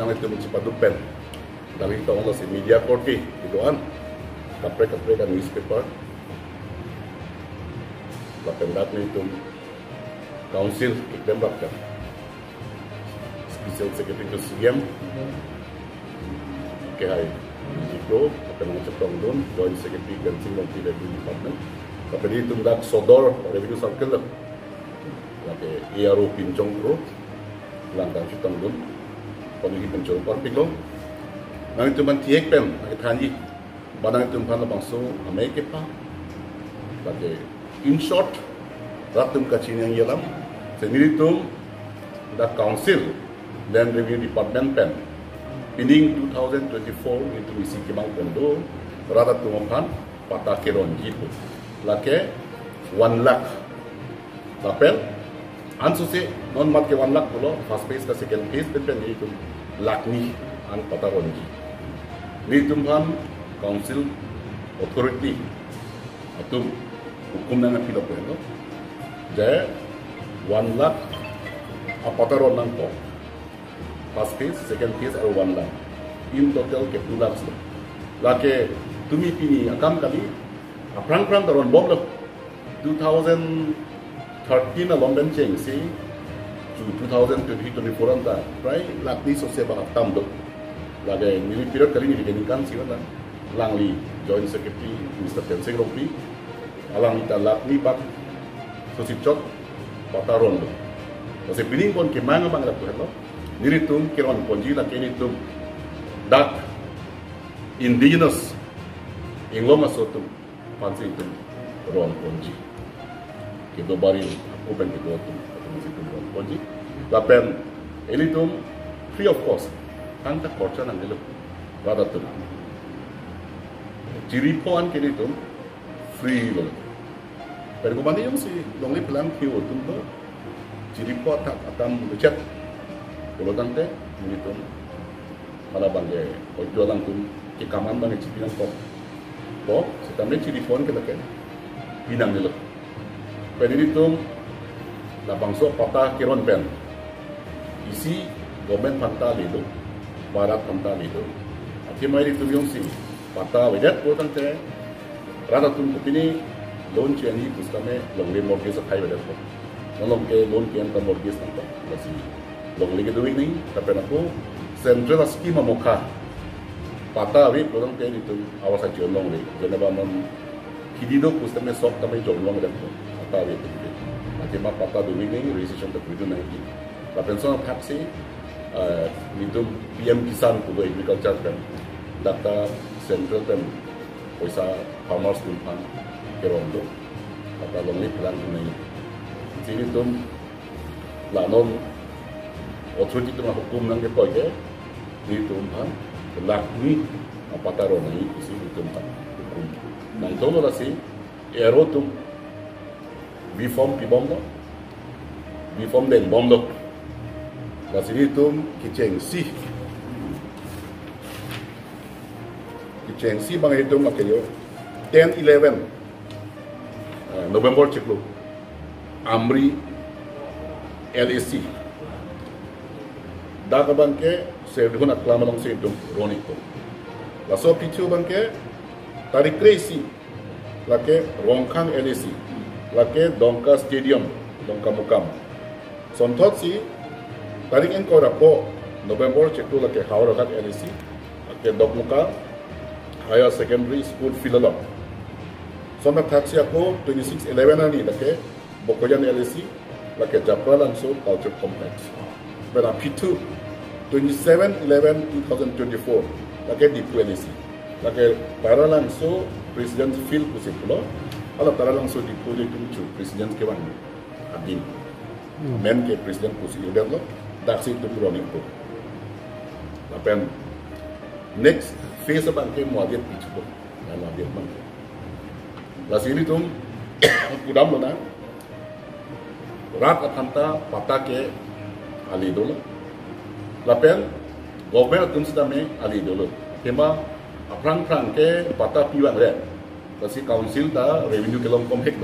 tang itu mencepat dupen. Dari itu orang si media korti itu an. Kapre kan newspaper. Lapen datang itu council iklim bakal. Special Secretary to CM. KHI. Jiko, akan mencetak don, Joint Secretary Gansing Monti Revenue Department. Tapi itu dak sodor Revenue Circle lah. Lagi ERO Pincong Pro, langkah cutang don, pemilih pencol parpilo. Nang itu man tiek pen, nang itu Banang itu mpana bangso Amerika pa. Lagi in short, ratum kacin yang yelam. Sendiri itu the council dan revenue department pen. Pining 2024 itu isi kemang kondo rata tumpan patah keron gitu. Lagi 1 lakh. Lapel ansu se non mat ke 1 lakh pulo first phase ka second phase pen itu lakh ni an patah ronji. Ni tumpan council authority atau hukum nang pilih puno. Jadi 1 lakh apa ron nang to. First phase, second phase atau 1 lakh. In total ke 2 lakh. Laki tumi pini akam kali aprang taron bom lo 2013 na lomben cheng si 2024 anta pray lakni sosial bakal tam do. Lagi mili period kali ni dikenikan sih kan. Langli Joint Secretary Mr. Tensing Ropi alang ita lakni pak sosicot pataron do. Kasi pining kon kemanga bang la tuhan lo. Niritum kiron ponji la kenitum dak indigenous ingoma sotum pansi itu ron ponji. Kita bari open ke dotum situ ron ponji. Lapen elitum free of cost. Tanta korcha nang delu rada tu. Jiripoan kenitum free lo. Pero kumani yung si longli pelang kiwo tum do jiripo tak akan becet. Kalau tante begitu malah bangga ojo lang tum kikaman bangga cipinan pop setamnya ciripon kita kan pinang dulu pen ini tum la bangso patah kiron pen isi gomen pantal itu barat pantal itu akhirnya itu yung si patah wedet kalau tante rata tum kupini loan ciani pustame longli mortgage kai wedet ko nolong ke loan kian ka mortgage tante masih long lagi doing ni, tapi aku central scheme muka patah we pulang ke itu awas aja long ni, jadi bagaimana hidup kusme sok kami jolong dan patah we itu, nanti mah patah doing ni recession terjadi nanti, tapi soal taksi itu PM Kisan kudo agriculture kan, data central kan, poisa farmers kumpan kerondo, patah long ni pelan ni, jadi itu lanon authority itu hukum nang kepo ke di tumpan lakni apa taruh ni isi di tumpan hukum nang tono lasi erotum biform pibomdo biform den bomdo lasi itu kiceng si bang itu makanya 10-11 November ciklu Amri LAC daga bangke serdhun aklama long se dum roniko laso pichu bangke tarik kresi lake rongkhang LAC lake dongka stadium dongka mukam sontot si tarik en ko rapo November chektu lake haurakat LAC lake dokmuka higher secondary school filalok sona taksi ako 26/11 ani lake bokojan LAC lake japra langso culture complex ber apitu 27/11/2024 lagi di PLC lagi para langsung Presiden Phil Kusipulo ala para langsung di PLC Presiden Kewan Adin men ke Presiden Kusipulo lo daksi itu kronik itu lapen next phase bangke muadit itu dan muadit bangke lasiri tum kudam lo na rat atanta patake ali dulu lapen government tum sedame ali dulu tema aprang ke patah piwang re lasi council da revenue kelom komhek lo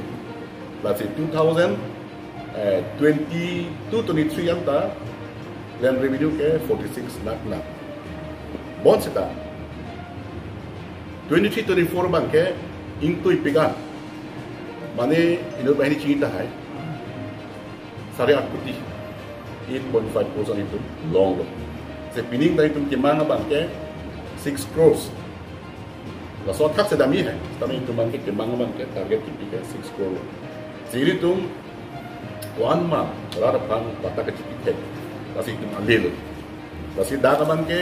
lasi 2022-23 anta land revenue ke 46 lakh. Bon sita 23-24 bang ke ingtu ipigan. Mane ino bahini cinta hai. Sare 8 koti 8.5% itu long. Se pining dari itu kimana bang ke 6 crores. La so tak sedami hai. Tapi itu bang ke kimana bang ke target itu 6 crores. Jadi itu 1 month rada pan kata ke tiket. Kasi itu alil. Kasi daga bang ke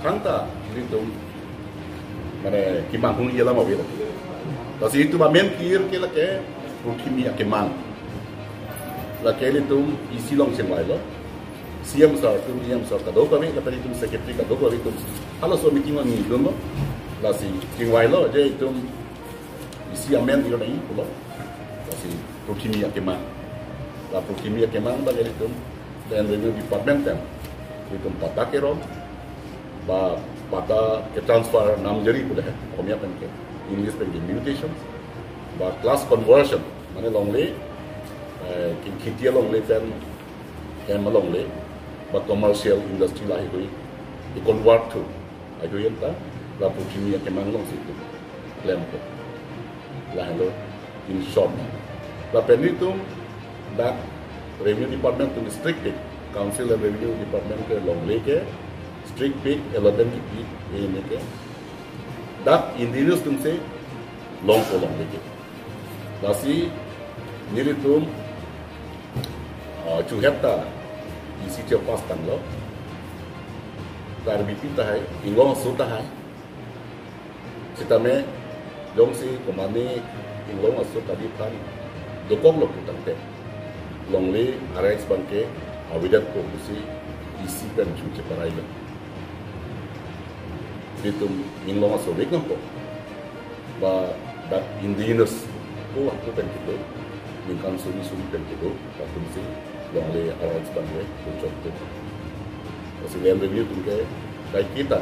kanta itu mana kimang hung ialah mobil. Kasi itu mamen kir ke la ke rukimi akemang. La ke itu isi long semai lo. Siam sar tu siam sar kado kami la tadi itu secretary kado kami itu. Kalau so meeting ni dulu la si tingwai lo je itu isi amen itu ni lo. Kasi rukimi akemang. La rukimi akemang ba itu dan revenue department itu patakero ba pata ke transfer nam jari boleh komia pen ke English pen ke mutations ba class conversion mane longle kin khitia longle pen em longle ba commercial industry lah itu di convert to itu yang ta la puchimi ke manglong situ claim ko la hello in short la pen itu that revenue department to restricted council and revenue department ke longle ke strict pick 11 feet ini ke dak indigenous tum se long leke dasi nili tum chu hekta isi che pas tan lo tar biti ta hai ingong su ta hai sitame long si komane ingong asu tadi tan dokong lo putang te longle RX banke awidat ko si isi kan chu che parai lo itu ingong aso bekam po ba dat indigenous ko aku pen kito mingkan suri pen kito patun si longle arrange banwe ko chotto kasi land review tungke kai kita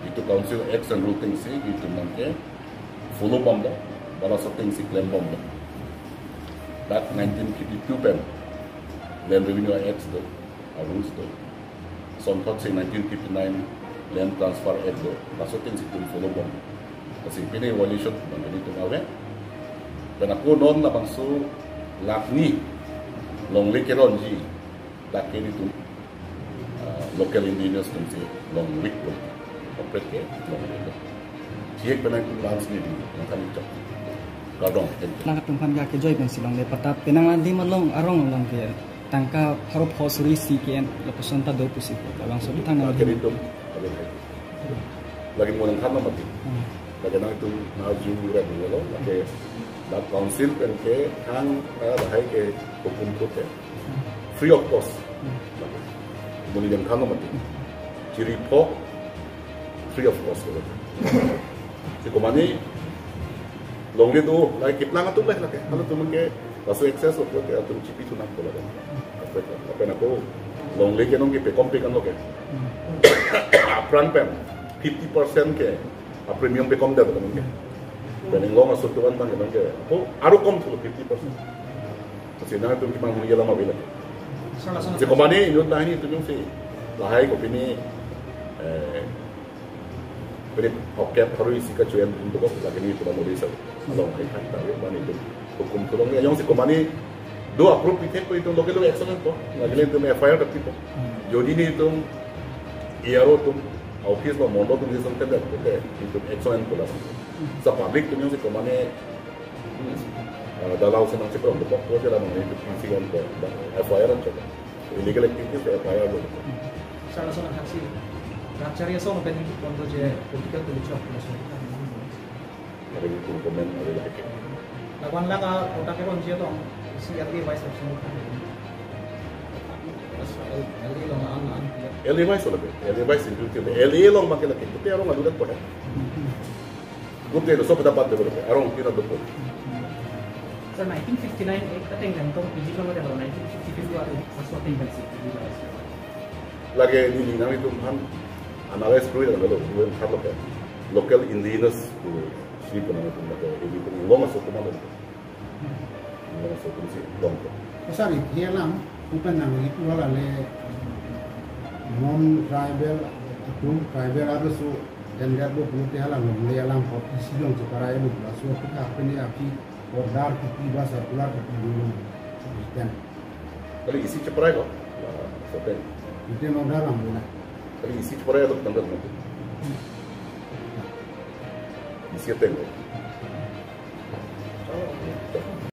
itu council x and routing si itu mangke follow bomba bala setting si claim bomba dat 1952 pen land revenue x do rules do son thought say 1959 land transfer act do masukin situ follow bom kasi pini evaluation bang ganito ngawe dan aku non na bangso lakni long likeron ji lakni itu local indigenous kunci long week ko operate ke long week siek penang plans ni di kan itu kadong nak tumpan ya ke joy ben silong le patap penang di malong arong long ke tangka harap hosuri si ke location ta do pusi ko lang so tang na ganito lagi mo nang kama mati lagi nang itu maju red lo lagi dat council pen ke hang bahai ke hukum kote free of cost mo ni nang kama mati ciri po free of cost lo si komani longe do lagi kitlang atu lagi kalau tu mungkin pasu excess of kote atu cipi tu nak bola apa nak ko longe ke nong ke pe kompekan lo ke upfront pen 50% ke premium pe kom da kan ke pening long asut tuan bang kan ke oh aru kom tu 50% kasi na tu kimang mo yala mabila si komani inut na ni tu yung si lahay ko pini pwede hokkep haru isi ka cuyan untuk ko lagi ni tu ba mo isa long ay kata ba ni tu hukum tulong ni yung si komani do approve tiket ko itong local excellent ko lagi ni tu may FIR tapi ko jodi ni itong iaro tu office ba mondo tu disang tenda ko itu excellent ko lang sa public tu yung si komani dalau senang si prom ko sila mo ni pinsigan ko FIR ang chaka illegal activities FIR lo sana sana hasil rakchariya so no benin kondo je political to chok na so ada itu komen ada lagi lagwan laga kota ke kon je to si ati vice president LA long an LA vice lo be LA vice itu LA long makin lagi tapi arong adulat ko gupte so pada bat de arong kira do ko sir 1959 ek kateng ganto PG ko de 1952 aru aswa ting bansi lagi ni nami tu han analyze ko ida lo bukan halo ke local indigenous to si pun itu lagi ini pun long masuk ke mana long masuk ke si long Sorry, here lang Bukan nang itu wala le non tribal itu tribal ada so dan dia bu putih halang le alam kop silong cekara itu so kita apa ni api order kita bahasa pular kita dulu dan Kali isi ceperai kok. Hotel. itu order ambil Kali isi ceperai itu tanggal nanti. Isi hotel.